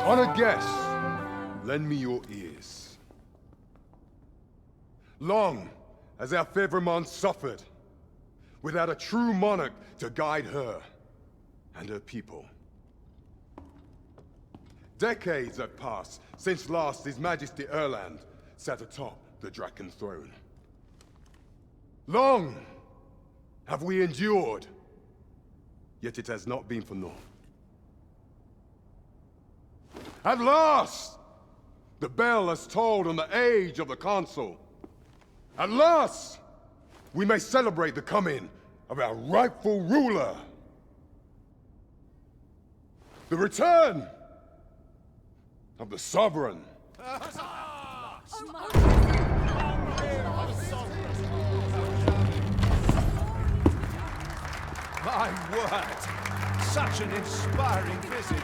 Honored guests, lend me your ears. Long has our Fevrimon suffered, without a true monarch to guide her and her people. Decades have passed since last His Majesty Erland sat atop the Draken throne. Long have we endured, yet it has not been for naught. At last, the bell has tolled on the age of the Council. At last, we may celebrate the coming of our rightful ruler. The return of the Sovereign. My word! Such an inspiring visage!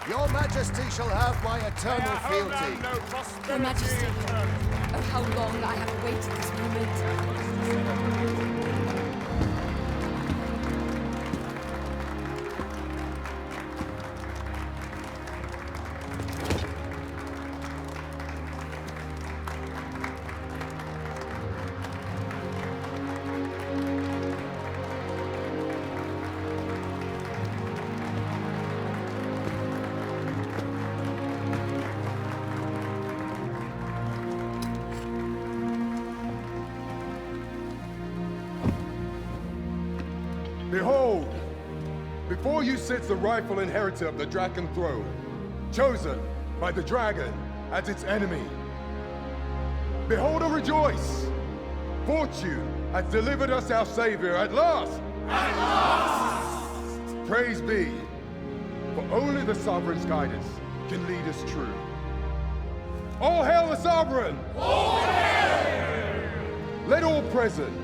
Your Majesty shall have my eternal fealty. Your Majesty, oh how long I have awaited this moment. Behold, before you sits the rightful inheritor of the Draken throne, chosen by the dragon as its enemy. Behold and rejoice! Fortune has delivered us our savior at last! At last! Praise be, for only the Sovereign's guidance can lead us true. All hail the Sovereign! All hail! Let all present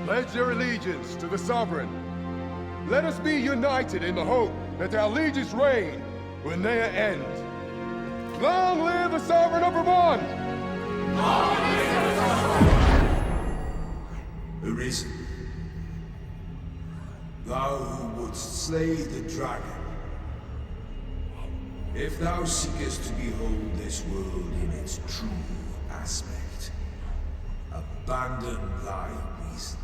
pledge their allegiance to the Sovereign. Let us be united in the hope that our liege's reign will ne'er end. Long live the Sovereign of Vermont! Arisen, thou who wouldst slay the dragon, if thou seekest to behold this world in its true aspect, abandon thy reason.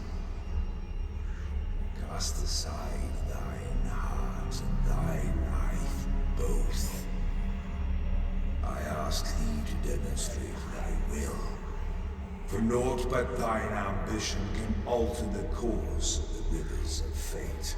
Cast aside thine heart and thy life both. I ask thee to demonstrate thy will, for naught but thine ambition can alter the course of the rivers of fate.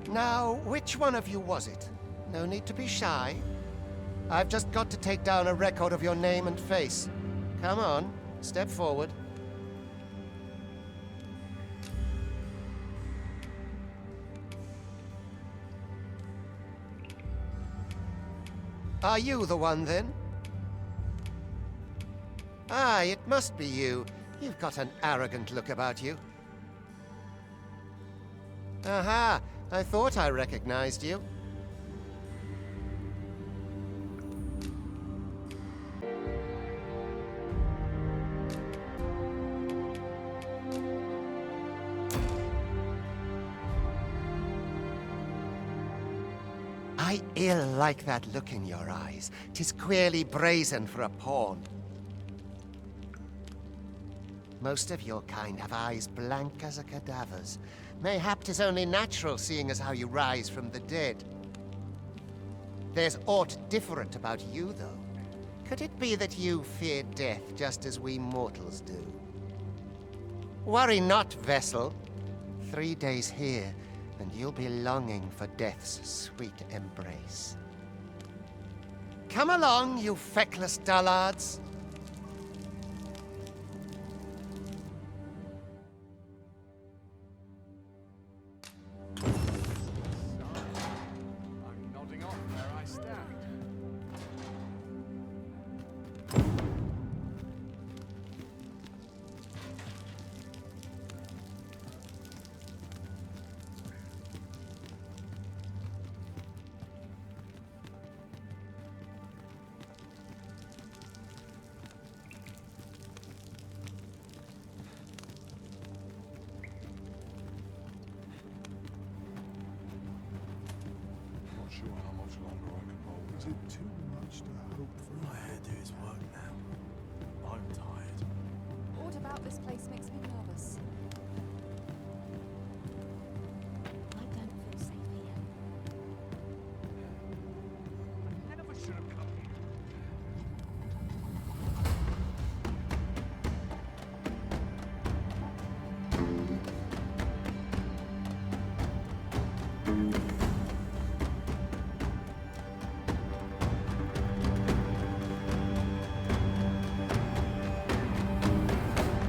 Now, which one of you was it? No need to be shy. I've just got to take down a record of your name and face. Come on, step forward. Are you the one, then? Ah, it must be you. You've got an arrogant look about you. Aha! I thought I recognized you. I ill like that look in your eyes. 'Tis queerly brazen for a pawn. Most of your kind have eyes blank as a cadaver's. Mayhap 'tis only natural, seeing as how you rise from the dead. There's aught different about you, though. Could it be that you fear death just as we mortals do? Worry not, vessel. 3 days here, and you'll be longing for death's sweet embrace. Come along, you feckless dullards. I'm nodding off where I stand. Not sure how much longer I can hold. Is it too much to hope for? My hair do his work now. I'm tired. What about this place makes me nervous? I don't feel safe here. I never should have come here.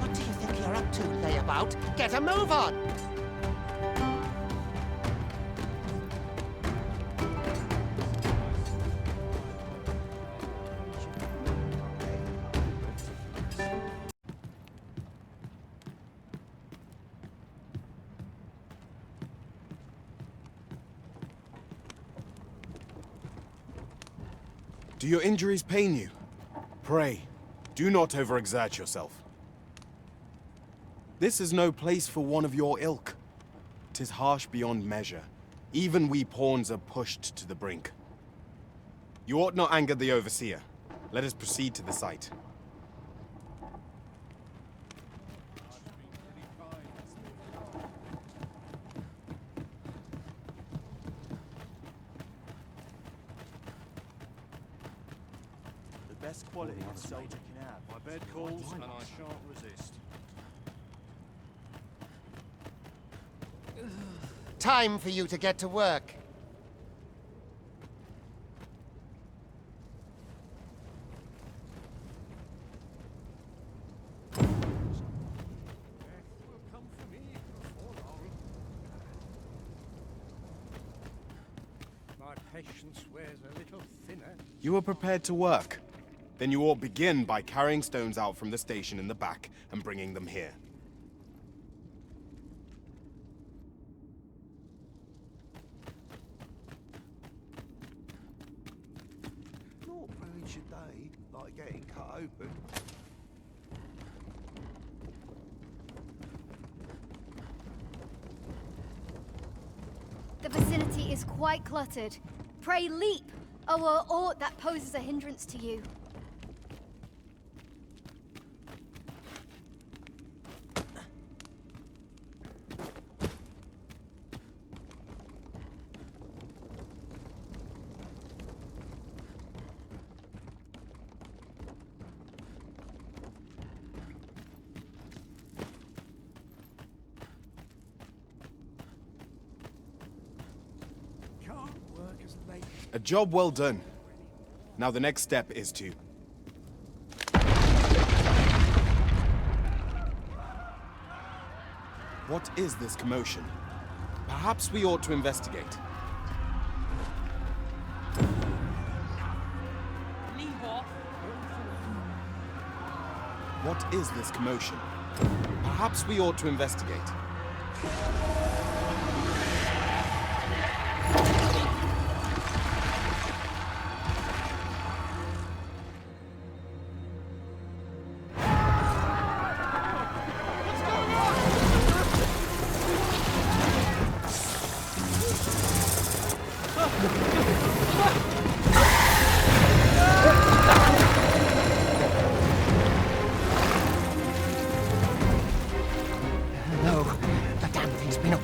What do you think you're up to, layabout? Get a move on! Do your injuries pain you? Pray, do not overexert yourself. This is no place for one of your ilk. 'Tis harsh beyond measure. Even we pawns are pushed to the brink. You ought not anger the overseer. Let us proceed to the site. The best quality a soldier can have. My bed calls and I shan't resist. Time for you to get to work. Death will come for me before long. My patience wears a little thinner. You are prepared to work. Then you ought begin by carrying stones out from the station in the back and bringing them here. Not ruins your day, like getting cut open. The vicinity is quite cluttered. Pray leap, or aught that poses a hindrance to you. Can't work as late. A job well done. Now the next step is to... What is this commotion? Perhaps we ought to investigate. What is this commotion? Perhaps we ought to investigate.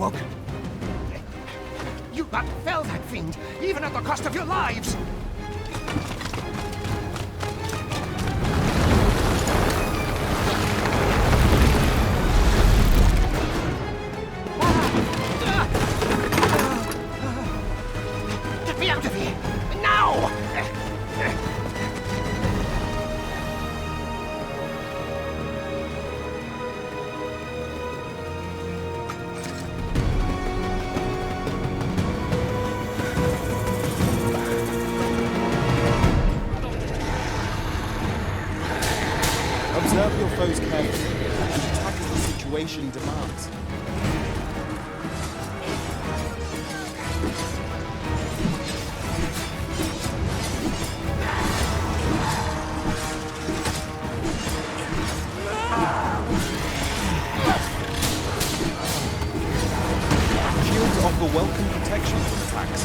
Woken. You fell that fiend, even at the cost of your lives! Get me out of here! Now! Observe your foes carefully and attack as the situation demands. Shields offer welcome protection from attacks.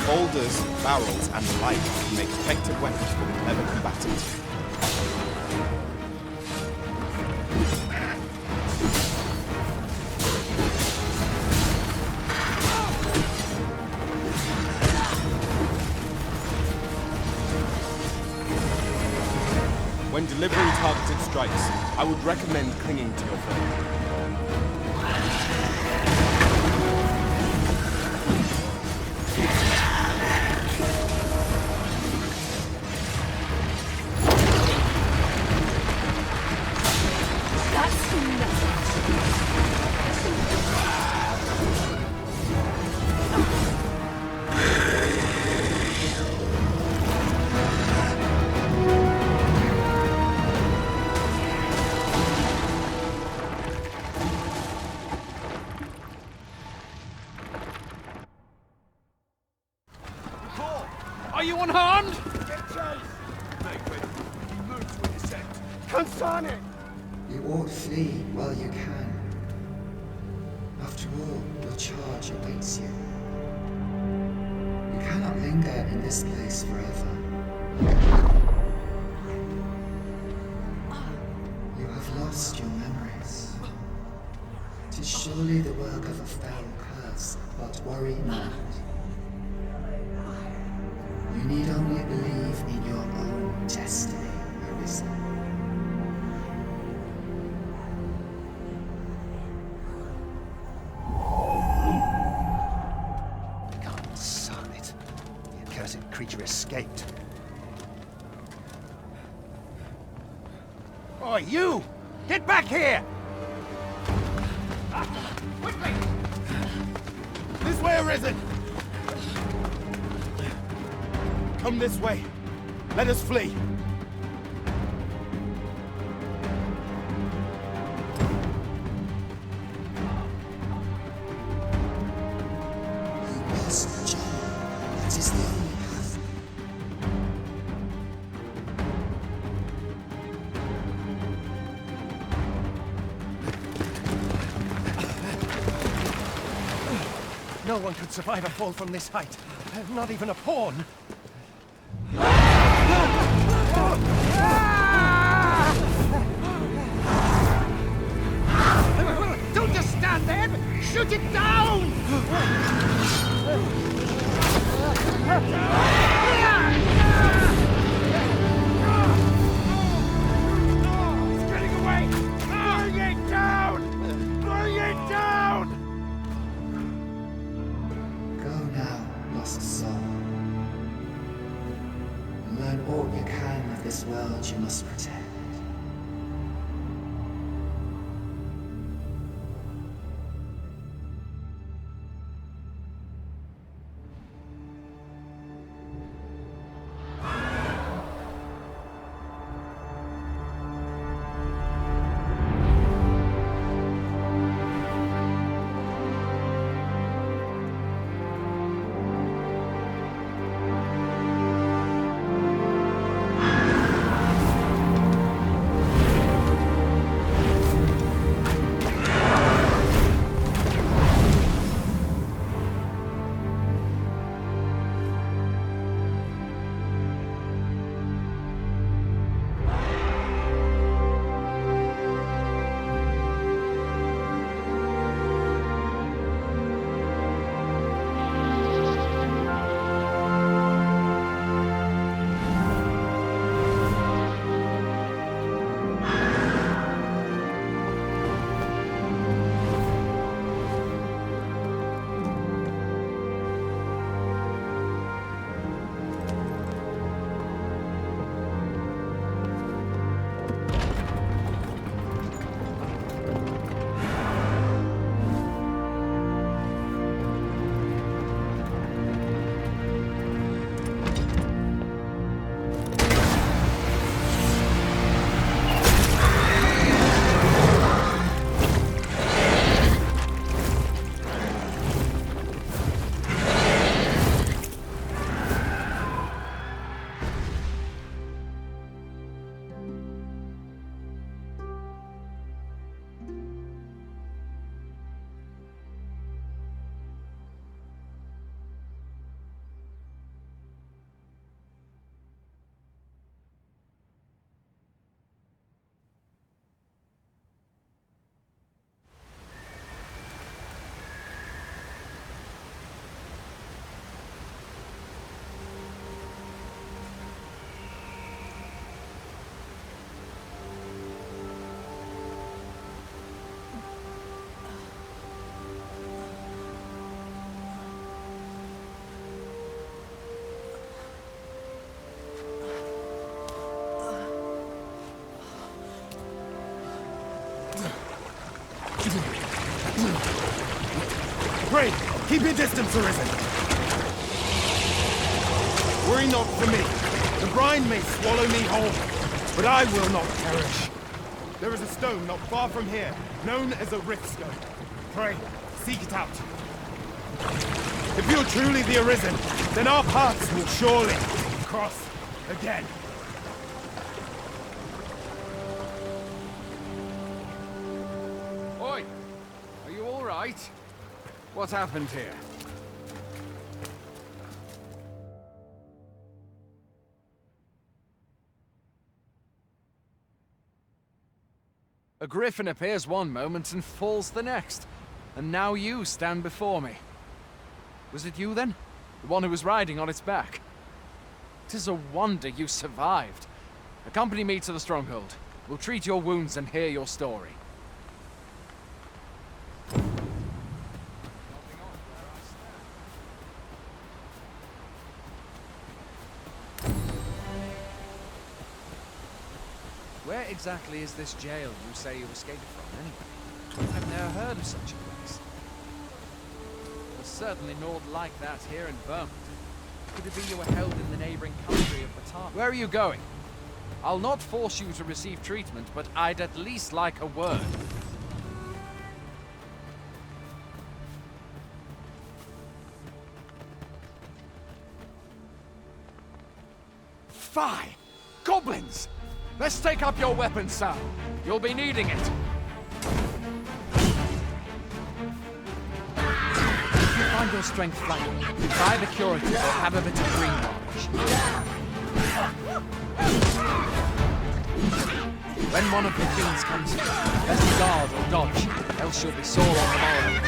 Boulders, barrels, and the like can make effective weapons for the clever combatant. When delivering targeted strikes, I would recommend clinging to your foe. That's enough. Are you unharmed? Get chase! Make ready. You move to intercept. Consane! You ought flee while you can. After all, your charge awaits you. You cannot linger in this place forever. You have lost your memories. 'Tis surely the work of a fell curse, but worry not. You need only believe in your own destiny, Arisen. Consane! The accursed creature escaped. Oi, you! Get back here! Quickly! This way, Arisen! Come this way. Let us flee. You must, John. That is the only path. No one could survive a fall from this height. Not even a pawn. Don't just stand there! Shoot it down! It's getting away! Bring it down! Bring it down! Go now, lost soul. Learn all you can of this world you must protect. Pray, keep your distance, Arisen. Worry not for me. The brine may swallow me whole, but I will not perish. There is a stone not far from here, known as a rift stone. Pray, seek it out. If you're truly the Arisen, then our paths will surely cross again. Oi! Are you all right? What happened here? A griffin appears one moment and falls the next. And now you stand before me. Was it you then? The one who was riding on its back? 'Tis a wonder you survived. Accompany me to the stronghold. We'll treat your wounds and hear your story. Where exactly is this jail you say you escaped from, anyway? I've never heard of such a place. There's certainly naught like that here in Vermont. Could it be you were held in the neighboring country of Batar? Where are you going? I'll not force you to receive treatment, but I'd at least like a word. Fie! Goblins! Let's take up your weapons, sir. You'll be needing it. If you find your strength flagging, try the curative or have a bit of green varnish. When one of the fiends comes here, best guard or dodge, else you'll be sore on the morrow.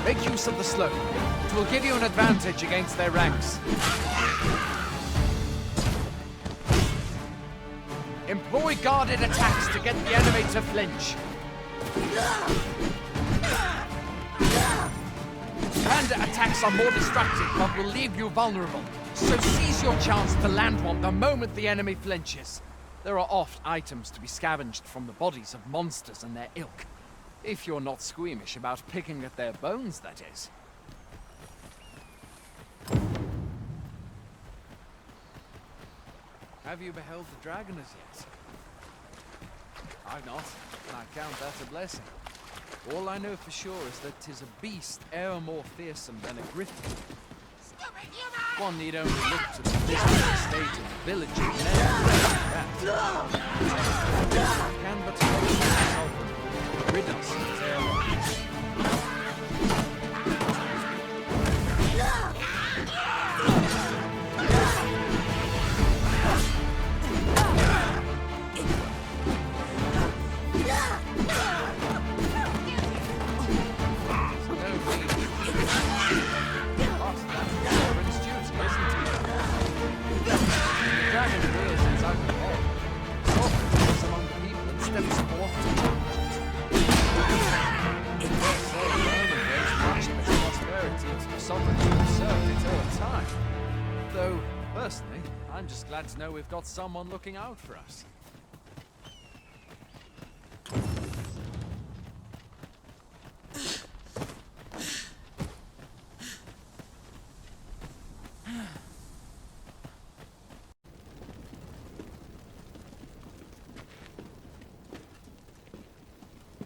Make use of the slope. It will give you an advantage against their ranks. Employ guarded attacks to get the enemy to flinch. Hand attacks are more destructive but will leave you vulnerable. So seize your chance to land one the moment the enemy flinches. There are oft items to be scavenged from the bodies of monsters and their ilk. If you're not squeamish about picking at their bones, that is. Have you beheld the dragon as yet? I've not, and I count that a blessing. All I know for sure is that 'tis a beast e'er more fearsome than a griffin. One need only look to the physical state of the village and that. Can but hope that rid us of their lives. Though, personally, I'm just glad to know we've got someone looking out for us.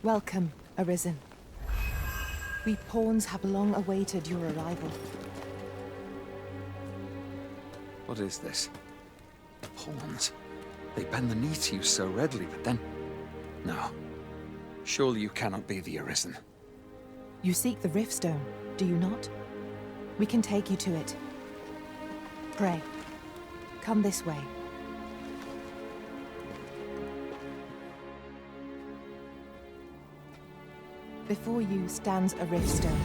Welcome, Arisen. We pawns have long awaited your arrival. What is this? Pawns. They bend the knee to you so readily, but then... No. Surely you cannot be the Arisen. You seek the Riftstone, do you not? We can take you to it. Pray, come this way. Before you stands a Riftstone.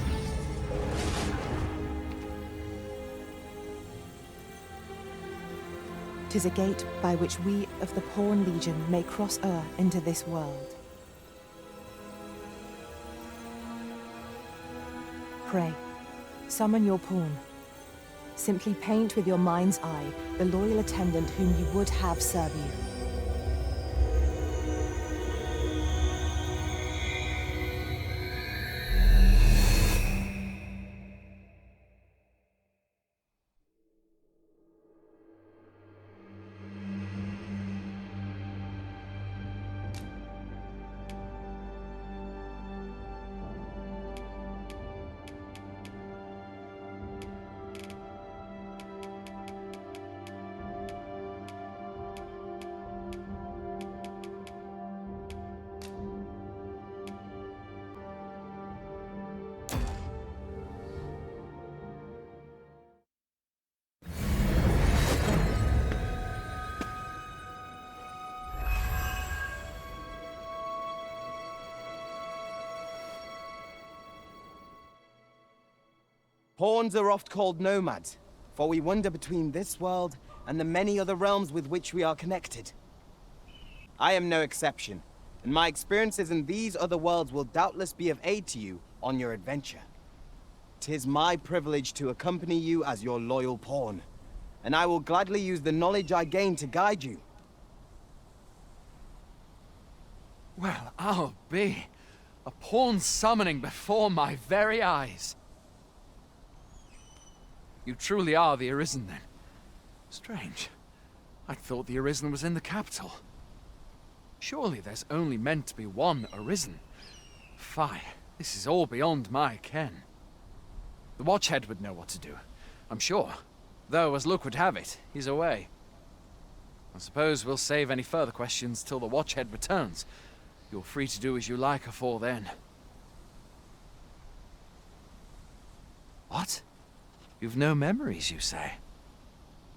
Tis a gate by which we of the Pawn Legion may cross o'er into this world. Pray, summon your pawn. Simply paint with your mind's eye the loyal attendant whom you would have serve you. Pawns are oft called nomads, for we wander between this world and the many other realms with which we are connected. I am no exception, and my experiences in these other worlds will doubtless be of aid to you on your adventure. 'Tis my privilege to accompany you as your loyal pawn, and I will gladly use the knowledge I gain to guide you. Well, I'll be. A pawn summoning before my very eyes. You truly are the Arisen, then. Strange. I thought the Arisen was in the capital. Surely there's only meant to be one Arisen. Fie, this is all beyond my ken. The Watchhead would know what to do, I'm sure. Though, as luck would have it, he's away. I suppose we'll save any further questions till the Watchhead returns. You're free to do as you like afore then. What? You've no memories, you say?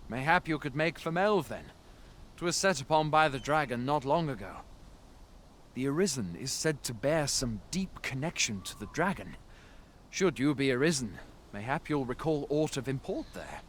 Mayhap you could make for Melve, then. 'Twas set upon by the dragon not long ago. The Arisen is said to bear some deep connection to the dragon. Should you be Arisen, mayhap you'll recall aught of import there.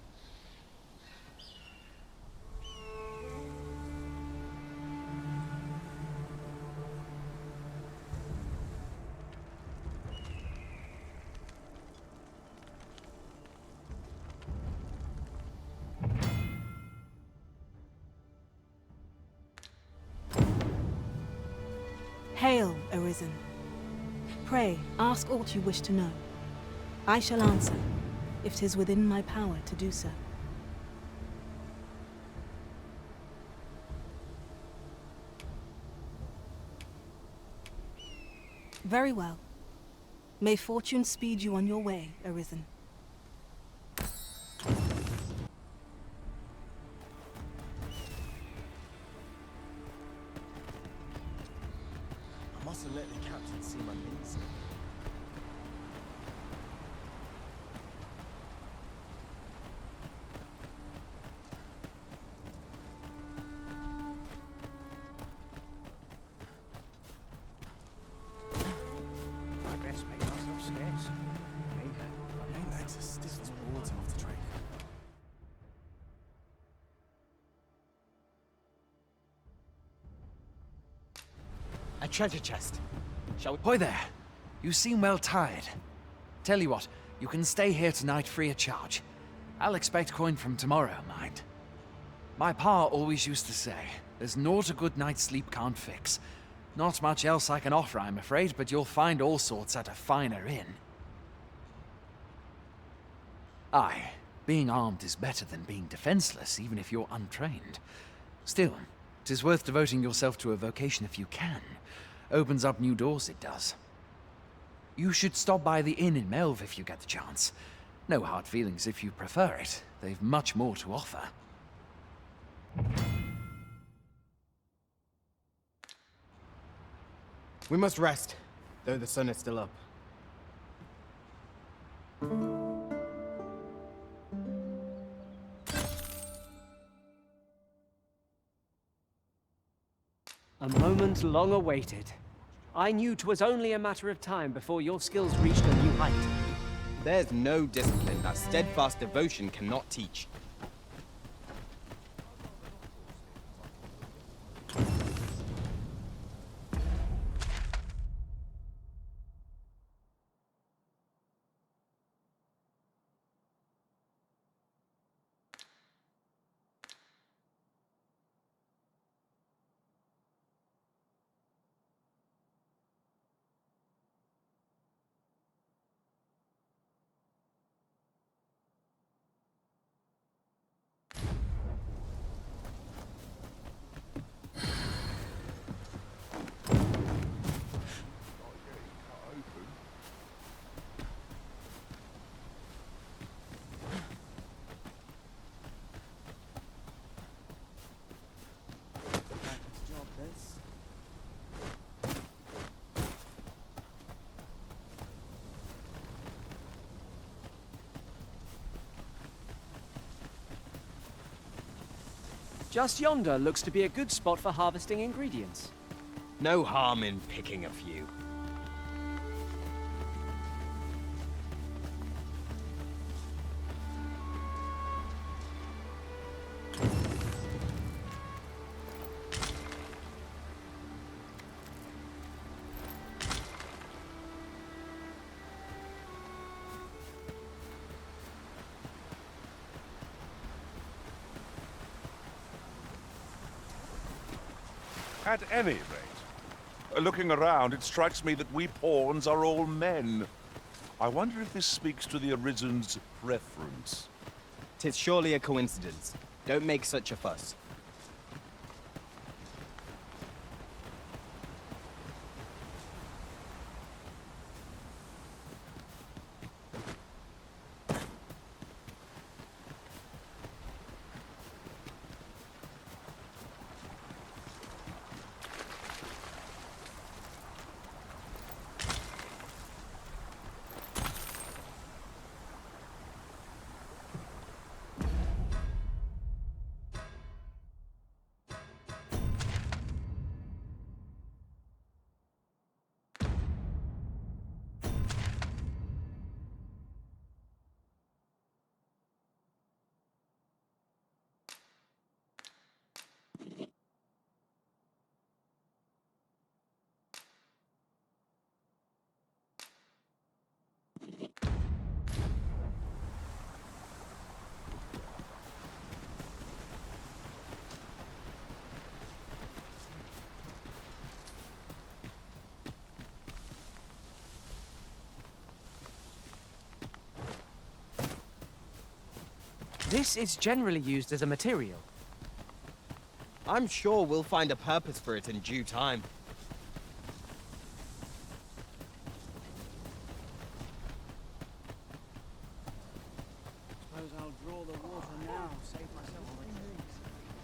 Hail, Arisen. Pray, ask aught you wish to know. I shall answer, if 'tis within my power to do so. Very well. May fortune speed you on your way, Arisen. I mustn't let the captain see my things. I best make myself scarce. My legs are stiff as boards after training. A treasure chest. Shall we? Hoy there! You seem well tired. Tell you what, you can stay here tonight free of charge. I'll expect coin from tomorrow, mind. My pa always used to say, there's naught a good night's sleep can't fix. Not much else I can offer, I'm afraid, but you'll find all sorts at a finer inn. Aye, being armed is better than being defenseless, even if you're untrained. Still, 'tis worth devoting yourself to a vocation if you can. Opens up new doors, it does. You should stop by the inn in Melve if you get the chance. No hard feelings if you prefer it. They've much more to offer. We must rest, though the sun is still up. A moment long awaited. I knew 'twas only a matter of time before your skills reached a new height. There's no discipline that steadfast devotion cannot teach. Just yonder looks to be a good spot for harvesting ingredients. No harm in picking a few. At any rate, looking around, it strikes me that we pawns are all men. I wonder if this speaks to the Arisen's preference. 'Tis surely a coincidence. Don't make such a fuss. This is generally used as a material. I'm sure we'll find a purpose for it in due time. Suppose I'll draw the water now, save myself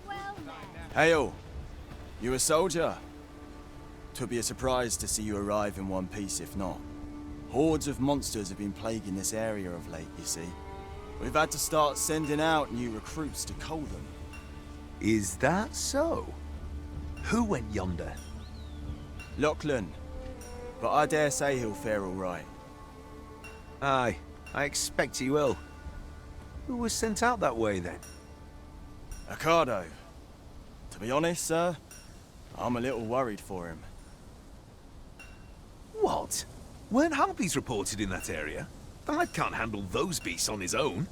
a Well met. Hail! You a soldier? 'Twould be a surprise to see you arrive in one piece if not. Hordes of monsters have been plaguing this area of late, you see. We've had to start sending out new recruits to cull them. Is that so? Who went yonder? Lachlan. But I dare say he'll fare all right. Aye, I expect he will. Who was sent out that way, then? Ricardo. To be honest, sir, I'm a little worried for him. What? Weren't harpies reported in that area? The lad can't handle those beasts on his own.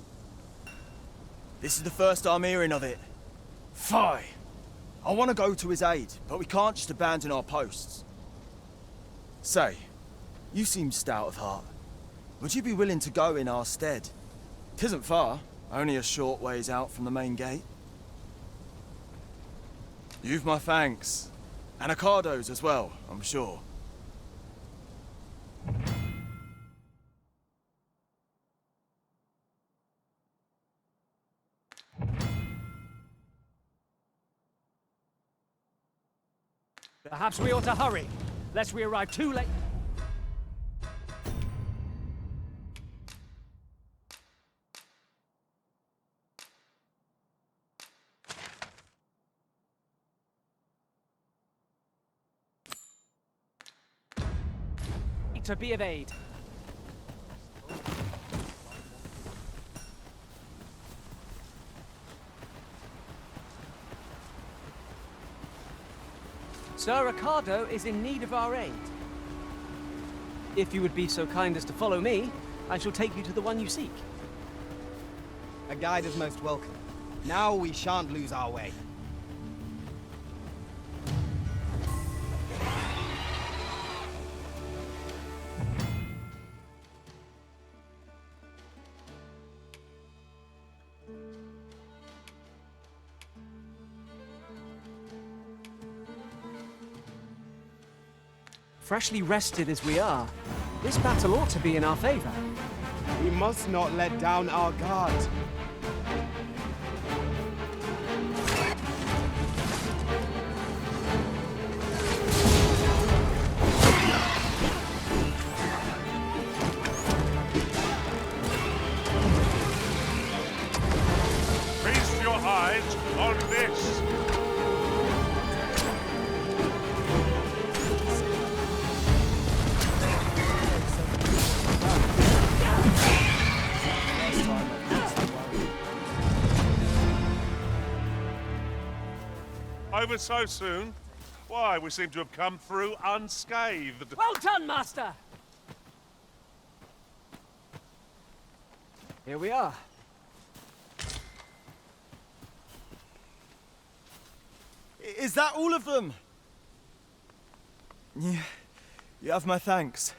This is the first I'm hearing of it. Fie! I want to go to his aid, but we can't just abandon our posts. Say, you seem stout of heart. Would you be willing to go in our stead? 'Tisn't far, only a short ways out from the main gate. You've my thanks. And Ricardo's as well, I'm sure. Perhaps we ought to hurry, lest we arrive too late. To be of aid. Sir Ricardo is in need of our aid. If you would be so kind as to follow me, I shall take you to the one you seek. A guide is most welcome. Now we shan't lose our way. Freshly rested as we are, this battle ought to be in our favor. We must not let down our guard. Feast your eyes on this! Over so soon? Why, we seem to have come through unscathed. Well done, Master! Here we are. Is that all of them? You have my thanks.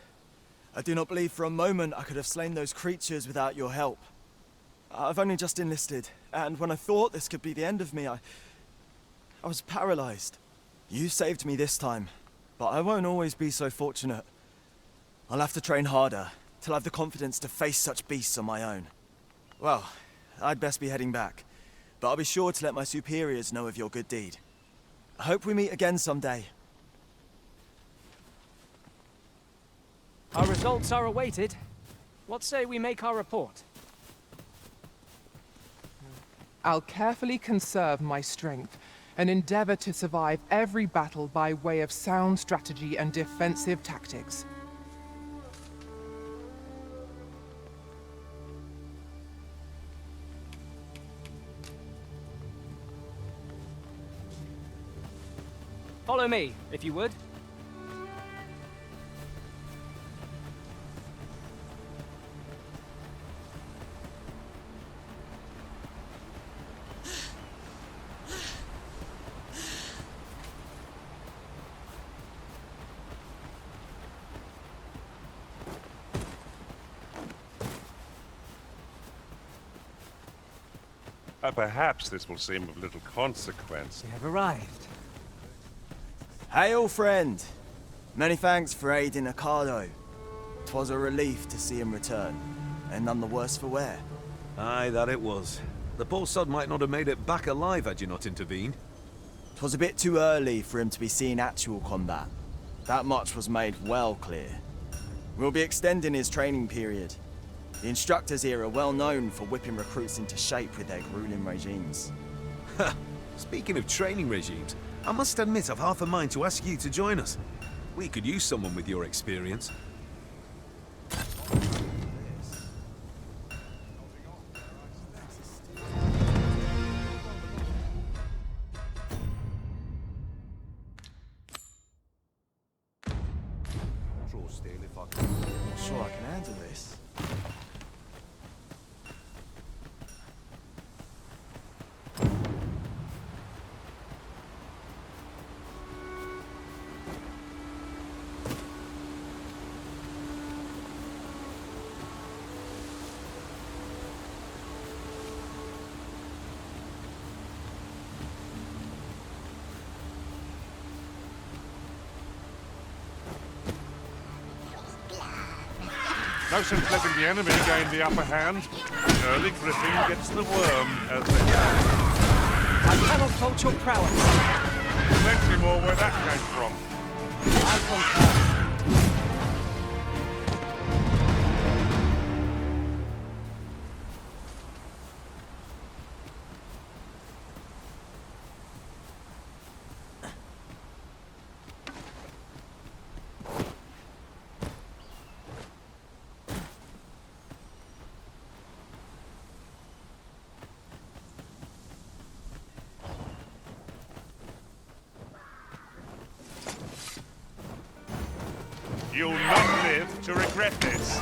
I do not believe for a moment I could have slain those creatures without your help. I've only just enlisted, and when I thought this could be the end of me, I was paralyzed. You saved me this time, but I won't always be so fortunate. I'll have to train harder, till I've the confidence to face such beasts on my own. Well, I'd best be heading back, but I'll be sure to let my superiors know of your good deed. I hope we meet again someday. Our results are awaited. What say we make our report? I'll carefully conserve my strength and endeavor to survive every battle by way of sound strategy and defensive tactics. Follow me, if you would. Perhaps this will seem of little consequence. We have arrived. Hail, friend! Many thanks for aiding Ricardo. 'Twas a relief to see him return, and none the worse for wear. Aye, that it was. The poor sod might not have made it back alive had you not intervened. 'Twas a bit too early for him to be seeing actual combat. That much was made well clear. We'll be extending his training period. The instructors here are well known for whipping recruits into shape with their grueling regimes. Speaking of training regimes, I must admit I've half a mind to ask you to join us. We could use someone with your experience. Not sure I can handle this. No sense letting the enemy gain the upper hand. Early griffin gets the worm, as they say. I cannot fault your prowess. Plenty more where that came from. I concur. You'll not live to regret this.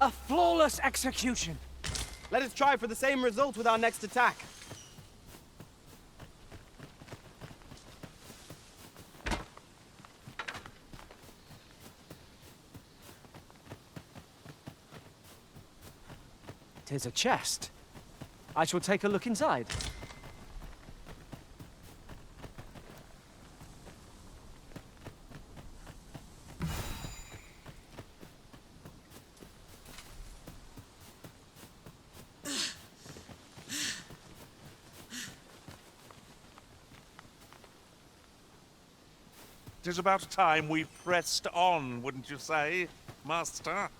A flawless execution. Let us try for the same result with our next attack. 'Tis a chest. I shall take a look inside. Tis about time we pressed on, wouldn't you say, Master?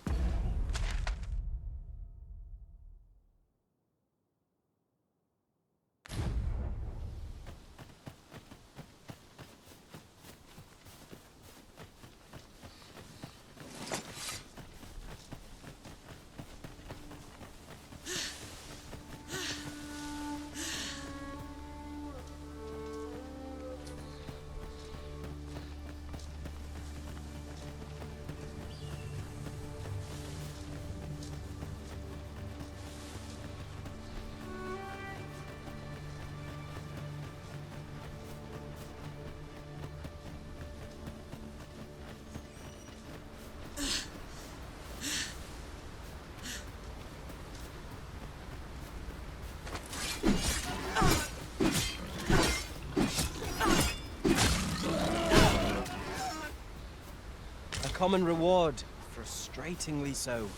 Common reward. Frustratingly so.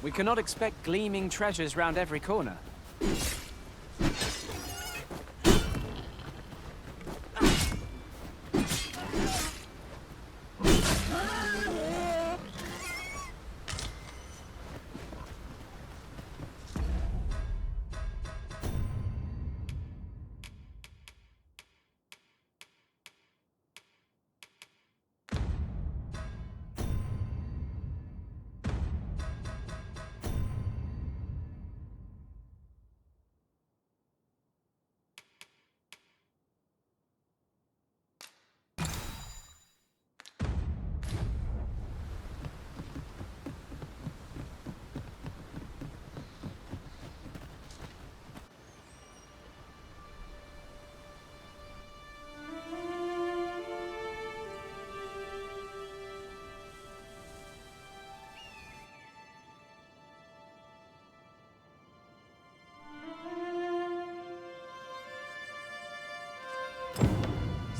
We cannot expect gleaming treasures round every corner.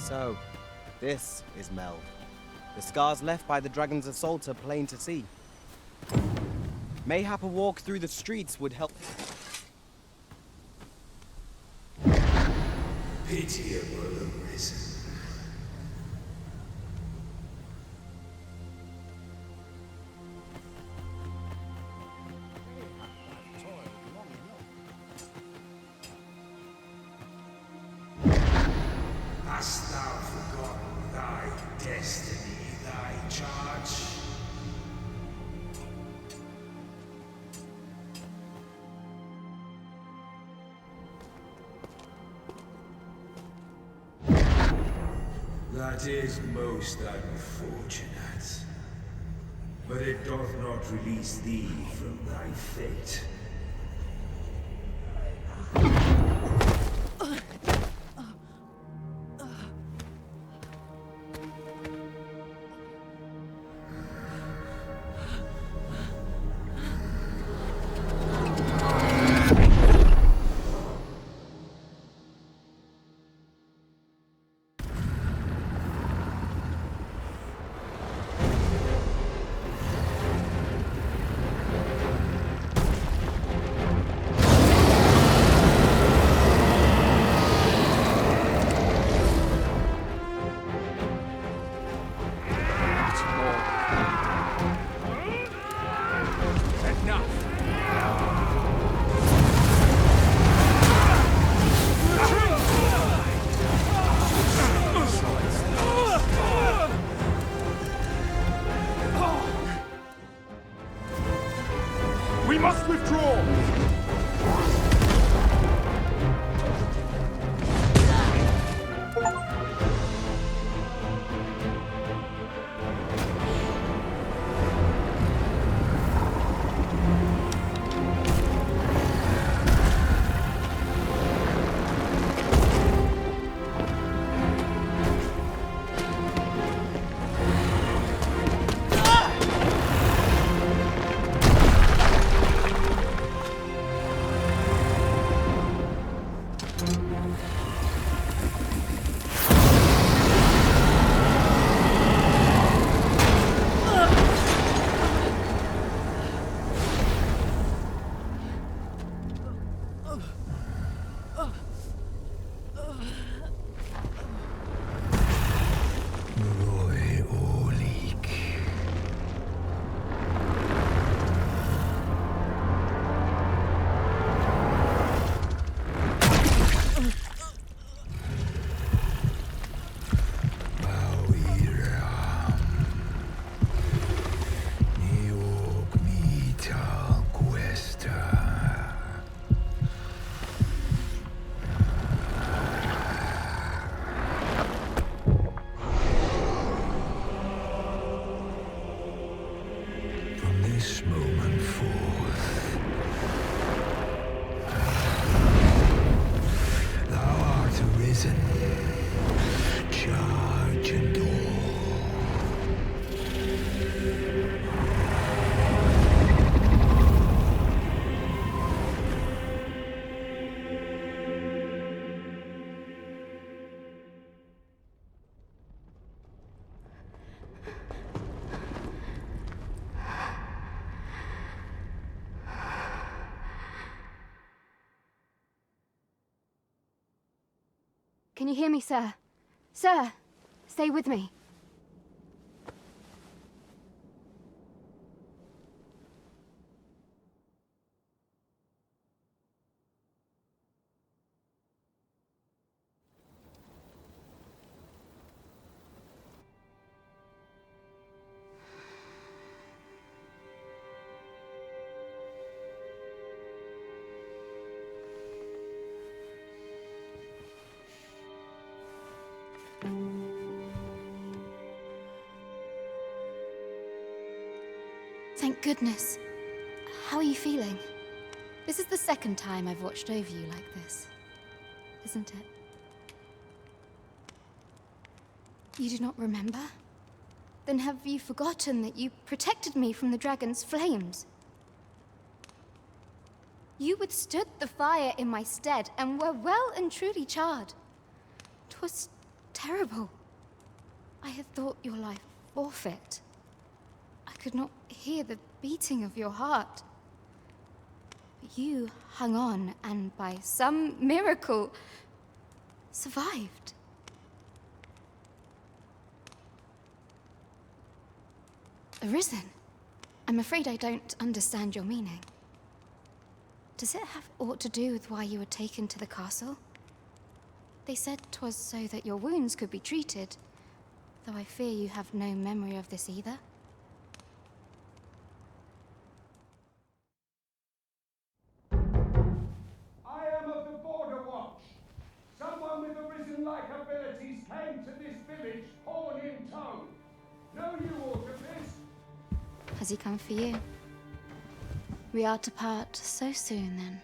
So, this is Mel. The scars left by the dragon's assault are plain to see. Mayhap a walk through the streets would help. Pitiable arisen. Hast thou forgotten thy destiny, thy charge? That is most unfortunate. But it doth not release thee from thy fate. We must withdraw! this moment forth. Thou art arisen. Charge and all. Can you hear me, sir? Sir, stay with me. Thank goodness. How are you feeling? This is the second time I've watched over you like this, isn't it? You do not remember? Then have you forgotten that you protected me from the dragon's flames? You withstood the fire in my stead and were well and truly charred. 'Twas terrible. I had thought your life forfeit. I could not hear the beating of your heart. But you hung on and by some miracle survived. Arisen? I'm afraid I don't understand your meaning. Does it have aught to do with why you were taken to the castle? They said 'twas so that your wounds could be treated, though I fear you have no memory of this either. I am of the Border Watch. Someone with Arisen-like abilities came to this village, horn in tow. Know you aught of this? Has he come for you? We are to part so soon, then.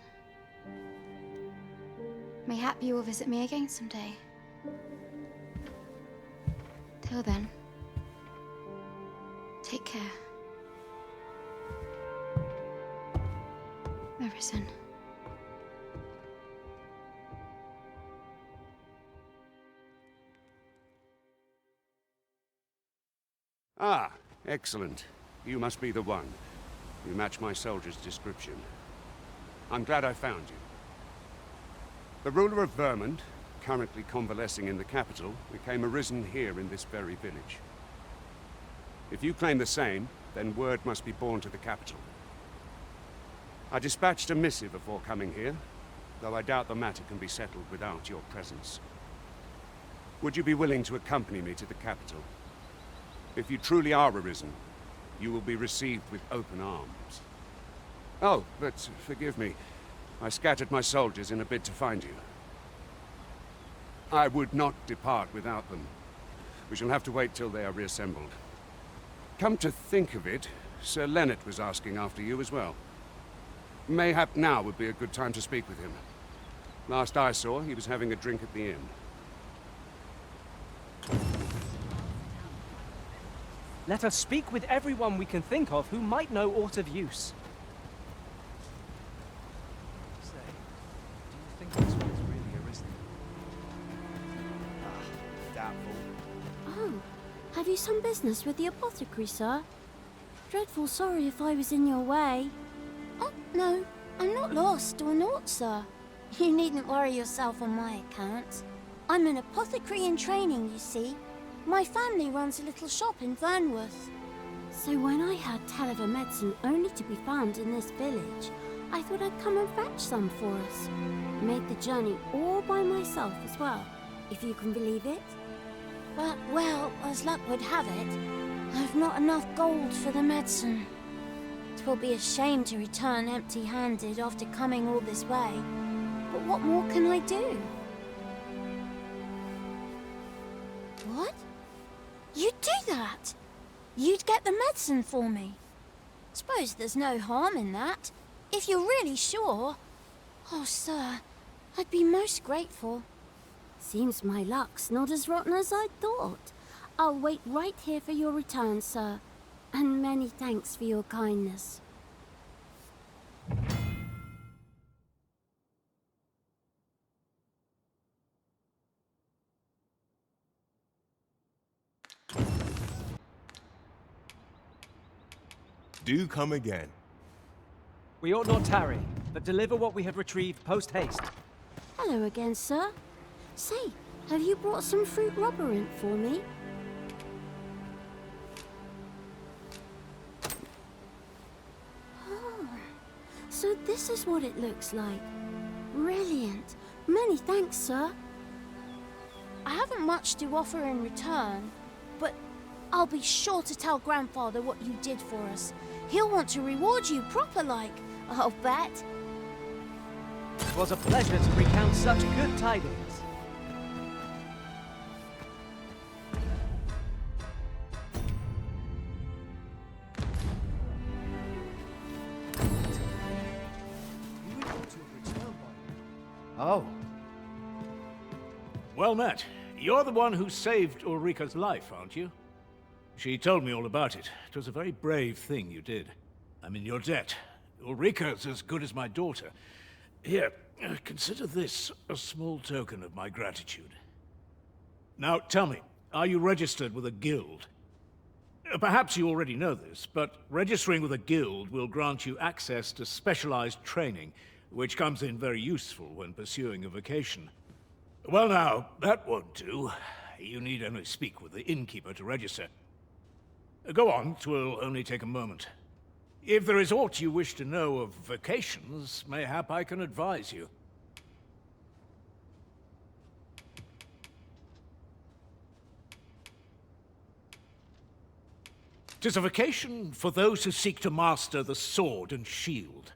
Mayhap you will visit me again someday. Till then, take care. Arisen. Ah, excellent. You must be the one. You match my soldier's description. I'm glad I found you. The ruler of Vermont, currently convalescing in the capital, became arisen here in this very village. If you claim the same, then word must be borne to the capital. I dispatched a missive before coming here, though I doubt the matter can be settled without your presence. Would you be willing to accompany me to the capital? If you truly are arisen, you will be received with open arms. Oh, but forgive me. I scattered my soldiers in a bid to find you. I would not depart without them. We shall have to wait till they are reassembled. Come to think of it, Sir Leonard was asking after you as well. Mayhap now would be a good time to speak with him. Last I saw, he was having a drink at the inn. Let us speak with everyone we can think of who might know aught of use. Say, do you think this one's really arisen? Doubtful. Oh, have you some business with the apothecary, sir? Dreadful sorry if I was in your way. Oh, no, I'm not lost or naught, sir. You needn't worry yourself on my account. I'm an apothecary in training, you see. My family runs a little shop in Vernworth. So when I heard tell of a medicine only to be found in this village, I thought I'd come and fetch some for us. Made the journey all by myself as well, if you can believe it. But, well, as luck would have it, I've not enough gold for the medicine. 'Twill be a shame to return empty-handed after coming all this way. But what more can I do? What? You'd do that? You'd get the medicine for me? Suppose there's no harm in that. If you're really sure. Oh, sir, I'd be most grateful. Seems my luck's not as rotten as I thought. I'll wait right here for your return, sir. And many thanks for your kindness. Do come again. We ought not tarry, but deliver what we have retrieved post-haste. Hello again, sir. Say, have you brought some fruit rubberint for me? Oh, so this is what it looks like. Brilliant. Many thanks, sir. I haven't much to offer in return, but I'll be sure to tell Grandfather what you did for us. He'll want to reward you proper-like, I'll bet. It was a pleasure to recount such good tidings. Oh. Well met. You're the one who saved Ulrika's life, aren't you? She told me all about it. It was a very brave thing you did. I'm in your debt. Ulrika's as good as my daughter. Here, consider this a small token of my gratitude. Now, tell me, are you registered with a guild? Perhaps you already know this, but registering with a guild will grant you access to specialized training, which comes in very useful when pursuing a vocation. Well now, that won't do. You need only speak with the innkeeper to register. Go on, 'twill only take a moment. If there is aught you wish to know of vocations, mayhap I can advise you. 'Tis a vocation for those who seek to master the sword and shield.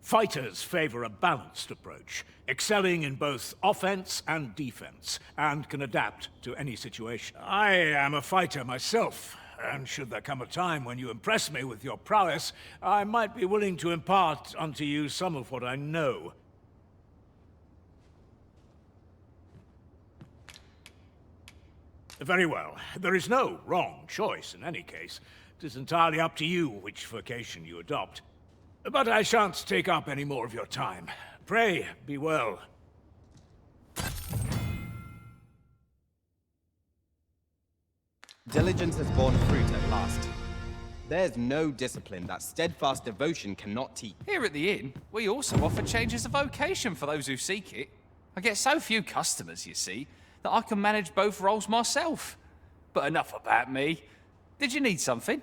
Fighters favor a balanced approach, excelling in both offense and defense, and can adapt to any situation. I am a fighter myself, and should there come a time when you impress me with your prowess, I might be willing to impart unto you some of what I know. Very well. There is no wrong choice in any case. It is entirely up to you which vocation you adopt. But I shan't take up any more of your time. Pray, be well. Diligence has borne fruit at last. There's no discipline that steadfast devotion cannot teach. Here at the inn, we also offer changes of vocation for those who seek it. I get so few customers, you see, that I can manage both roles myself. But enough about me. Did you need something?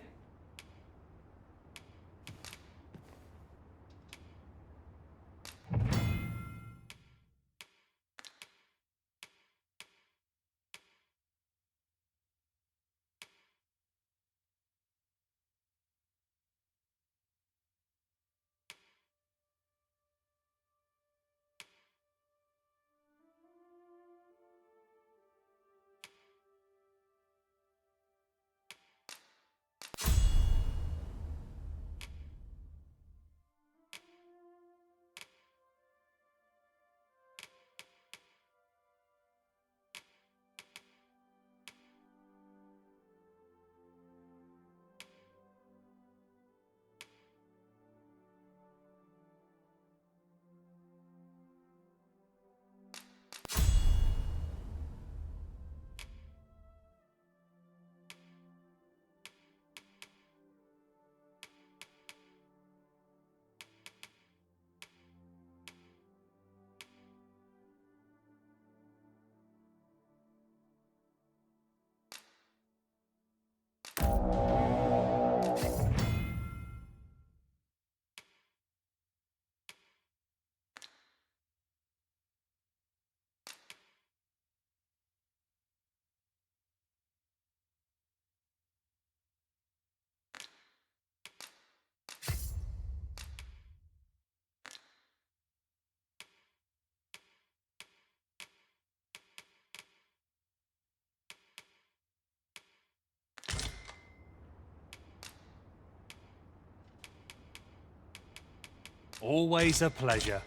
Always a pleasure.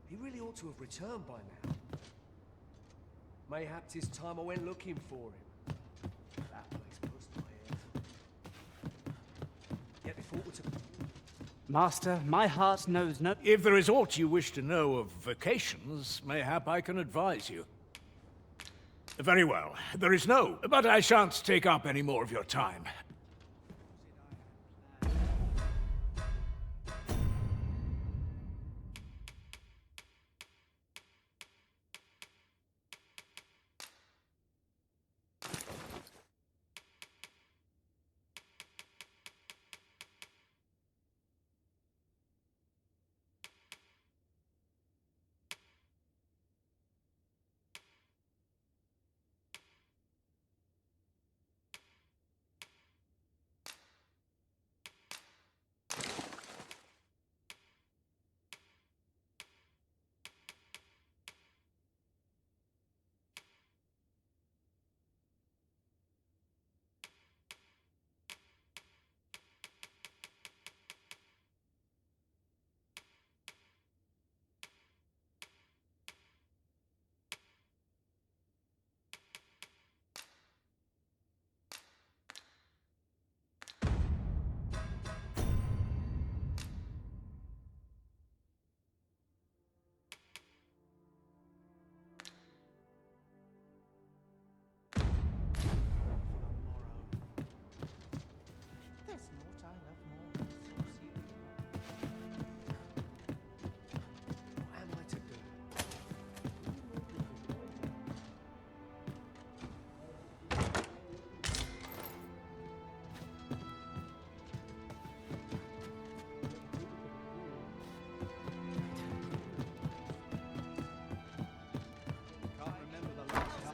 He really ought to have returned by now. Mayhap 'tis time I went looking for him. That place burst my head. Yet if aught were to... Master, my heart knows no... If there is aught you wish to know of vacations, mayhap I can advise you. Very well, there is no, but I shan't take up any more of your time.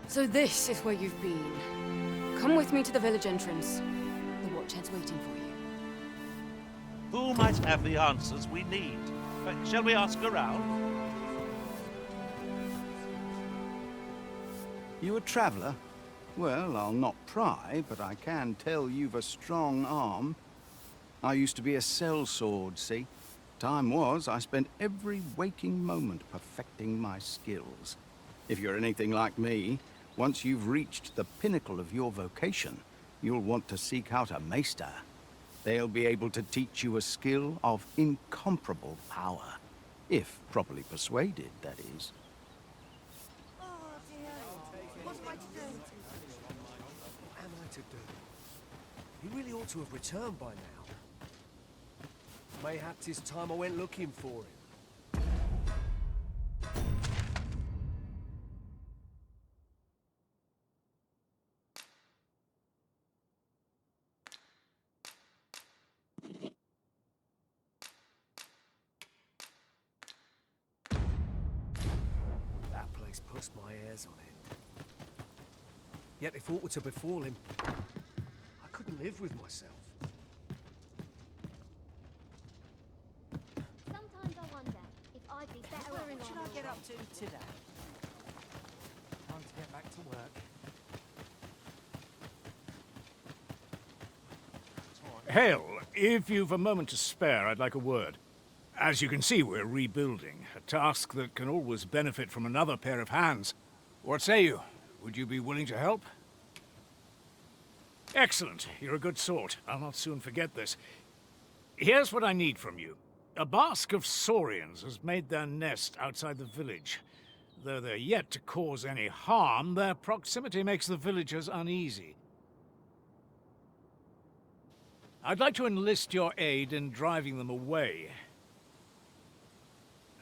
So this is where you've been. Come with me to the village entrance. The watchhead's waiting for you. Who might have the answers we need? Shall we ask around? You a traveller? Well, I'll not pry, but I can tell you've a strong arm. I used to be a sellsword, see? Time was, I spent every waking moment perfecting my skills. If you're anything like me, once you've reached the pinnacle of your vocation, you'll want to seek out a maester. They'll be able to teach you a skill of incomparable power. If properly persuaded, that is. Oh dear. What am I to do? What am I to do? He really ought to have returned by now. Mayhap 'tis time I went looking for him. Puts my hairs on it. Yet if aught were to befall him, I couldn't live with myself. Sometimes I wonder if I'd be better off. What should I get up to today? Time to get back to work. Hale, if you've a moment to spare, I'd like a word. As you can see, we're rebuilding, a task that can always benefit from another pair of hands. What say you? Would you be willing to help? Excellent. You're a good sort. I'll not soon forget this. Here's what I need from you. A bask of saurians has made their nest outside the village. Though they're yet to cause any harm, their proximity makes the villagers uneasy. I'd like to enlist your aid in driving them away.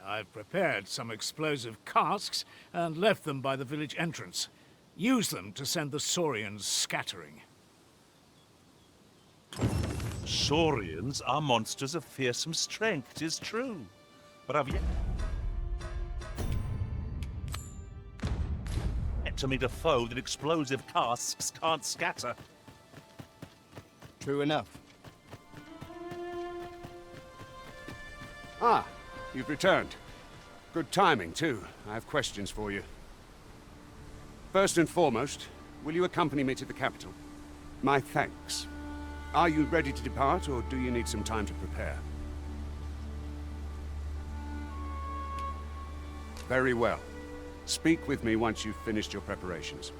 I've prepared some explosive casks and left them by the village entrance. Use them to send the saurians scattering. Saurians are monsters of fearsome strength, 'tis true. But I've yet to meet a foe that explosive casks can't scatter. True enough. Ah, you've returned. Good timing, too. I have questions for you. First and foremost, will you accompany me to the capital? My thanks. Are you ready to depart, or do you need some time to prepare? Very well. Speak with me once you've finished your preparations.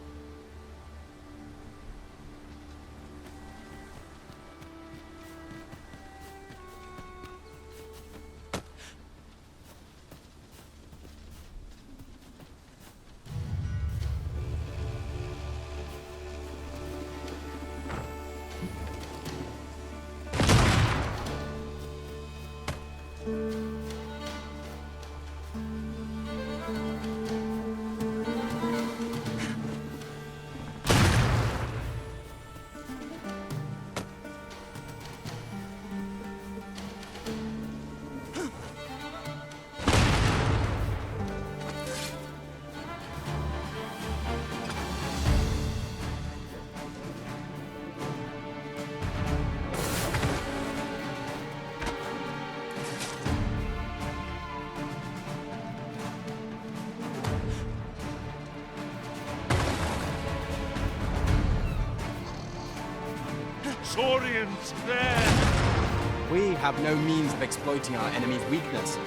Saurians there! We have no means of exploiting our enemy's weakness.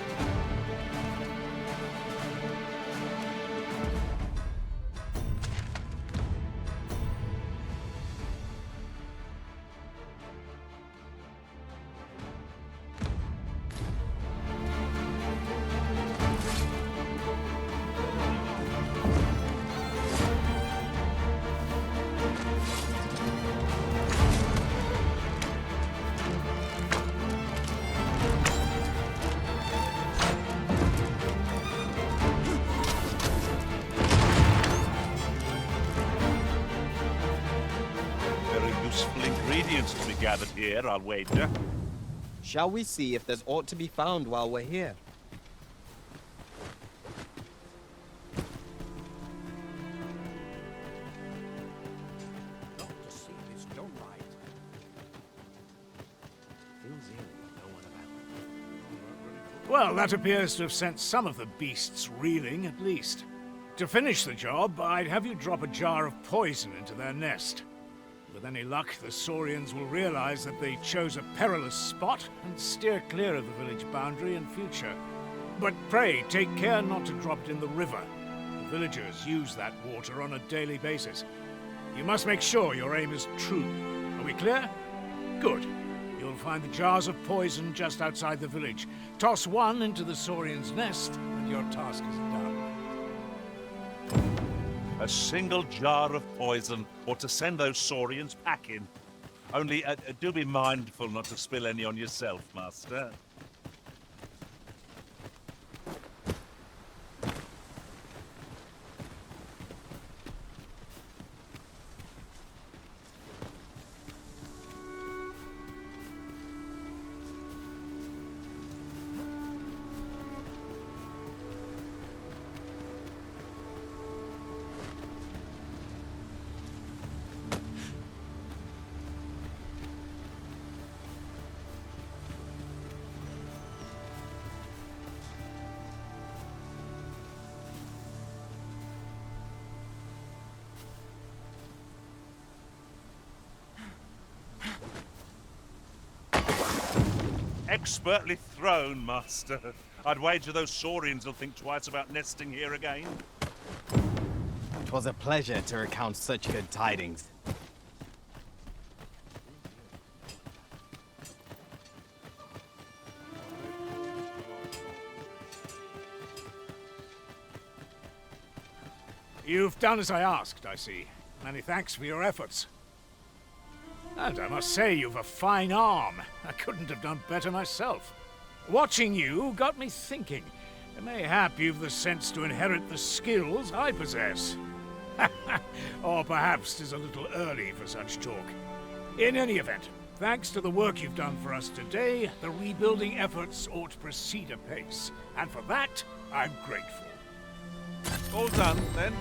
To be gathered here, I'll wager. Shall we see if there's aught to be found while we're here? Not to see this done right. Feels eerie with no one about. Well, that appears to have sent some of the beasts reeling, at least. To finish the job, I'd have you drop a jar of poison into their nest. With any luck, the Saurians will realize that they chose a perilous spot and steer clear of the village boundary in future. But pray, take care not to drop it in the river. The villagers use that water on a daily basis. You must make sure your aim is true. Are we clear? Good. You'll find the jars of poison just outside the village. Toss one into the Saurian's nest, and your task is done. A single jar of poison, or to send those Saurians packing. Only, do be mindful not to spill any on yourself, Master. Expertly thrown, Master. I'd wager those Saurians will think twice about nesting here again. 'Twas a pleasure to recount such good tidings. You've done as I asked, I see. Many thanks for your efforts. And I must say, you've a fine arm. I couldn't have done better myself. Watching you got me thinking. Mayhap you've the sense to inherit the skills I possess. Or perhaps 'tis a little early for such talk. In any event, thanks to the work you've done for us today, the rebuilding efforts ought to proceed apace. And for that, I'm grateful. All done, then.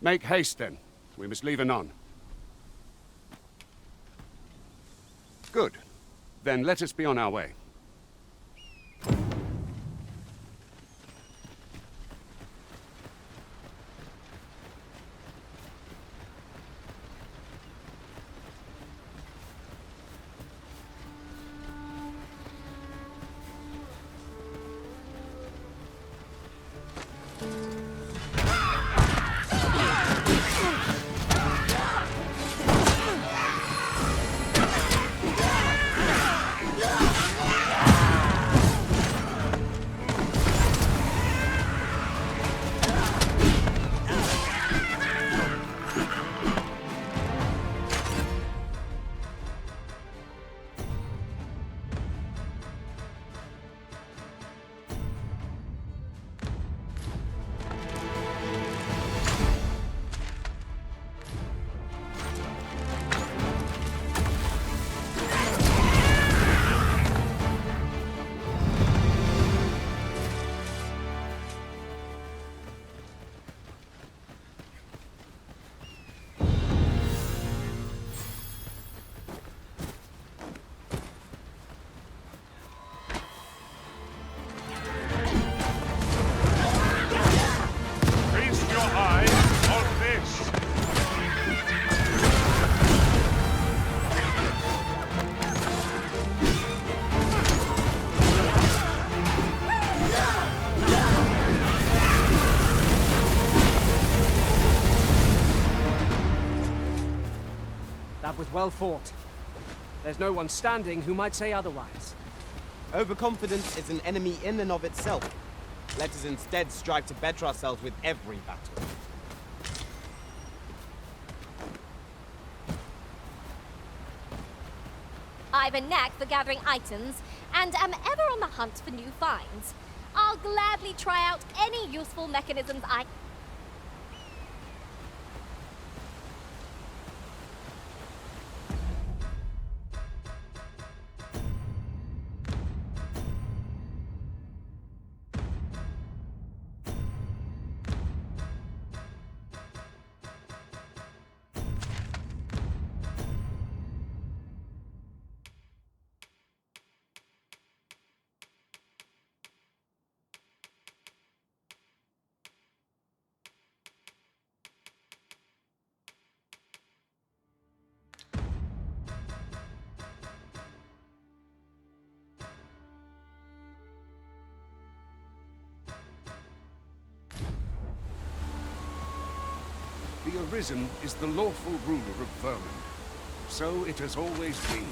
Make haste, then. We must leave anon. Good. Then let us be on our way. That was well fought. There's no one standing who might say otherwise. Overconfidence is an enemy in and of itself. Let us instead strive to better ourselves with every battle. I've a knack for gathering items, and am ever on the hunt for new finds. I'll gladly try out any useful mechanisms I... The Arisen is the lawful ruler of Vermund. So it has always been.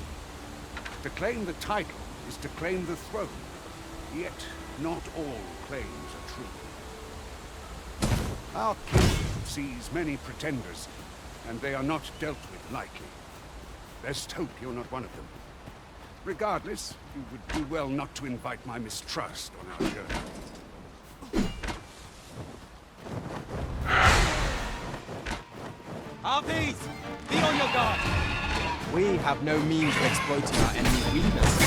To claim the title is to claim the throne. Yet, not all claims are true. Our king sees many pretenders, and they are not dealt with lightly. Best hope you're not one of them. Regardless, you would do well not to invite my mistrust on our journey. Harpies! Be on your guard! We have no means of exploiting our enemy's weakness.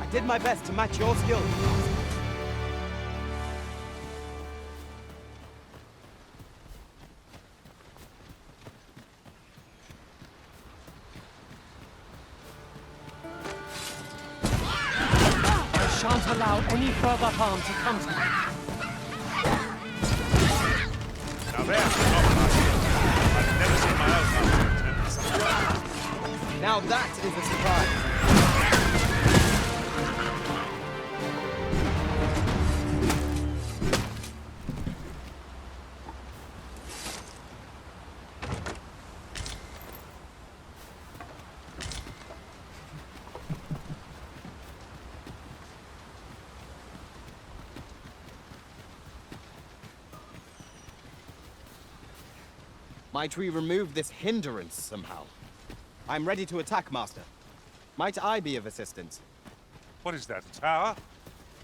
I did my best to match your skill. Shan't allow any further harm to come to me. Now there's the Dogma. I've never seen my own master attempt something. Now that is a surprise. Might we remove this hindrance somehow? I'm ready to attack, Master. Might I be of assistance? What is that, a tower?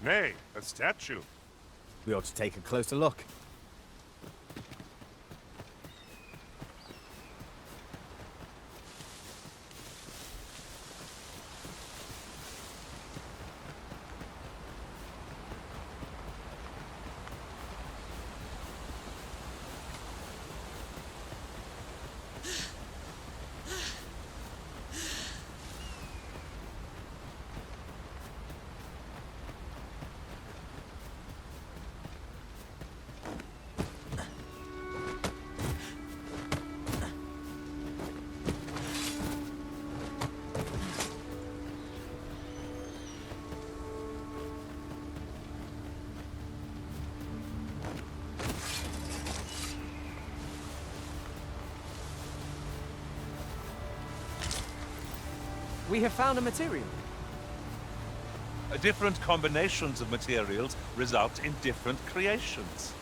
Nay, a statue. We ought to take a closer look. We have found a material. Different combinations of materials result in different creations.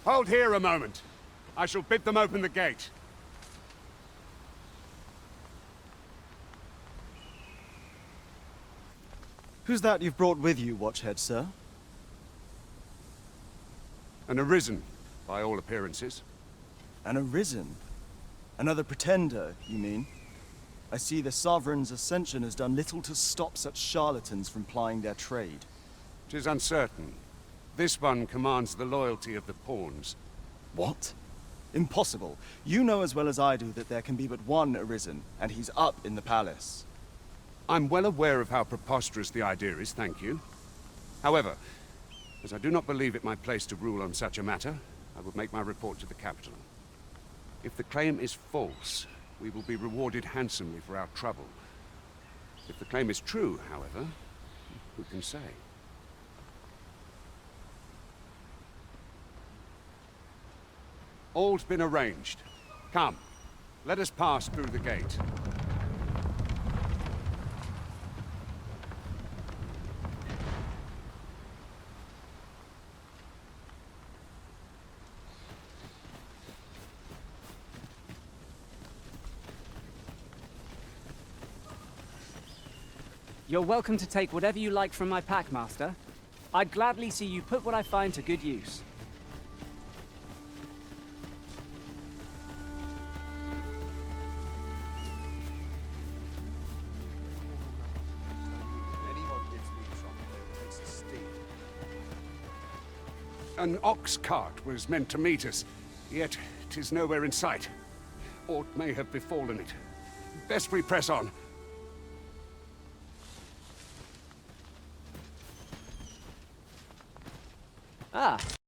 Hold here a moment. I shall bid them open the gate. Who's that you've brought with you, Watchhead, sir? An Arisen, by all appearances. An Arisen? Another pretender, you mean? I see the Sovereign's ascension has done little to stop such charlatans from plying their trade. 'Tis uncertain. This one commands the loyalty of the pawns. What? Impossible. You know as well as I do that there can be but one Arisen, and he's up in the palace. I'm well aware of how preposterous the idea is, thank you. However, as I do not believe it my place to rule on such a matter, I will make my report to the capital. If the claim is false, we will be rewarded handsomely for our trouble. If the claim is true, however, who can say? All's been arranged. Come, let us pass through the gate. You're welcome to take whatever you like from my pack, Master. I'd gladly see you put what I find to good use. An ox cart was meant to meet us, yet 'tis nowhere in sight. Aught may have befallen it. Best we press on. Ah,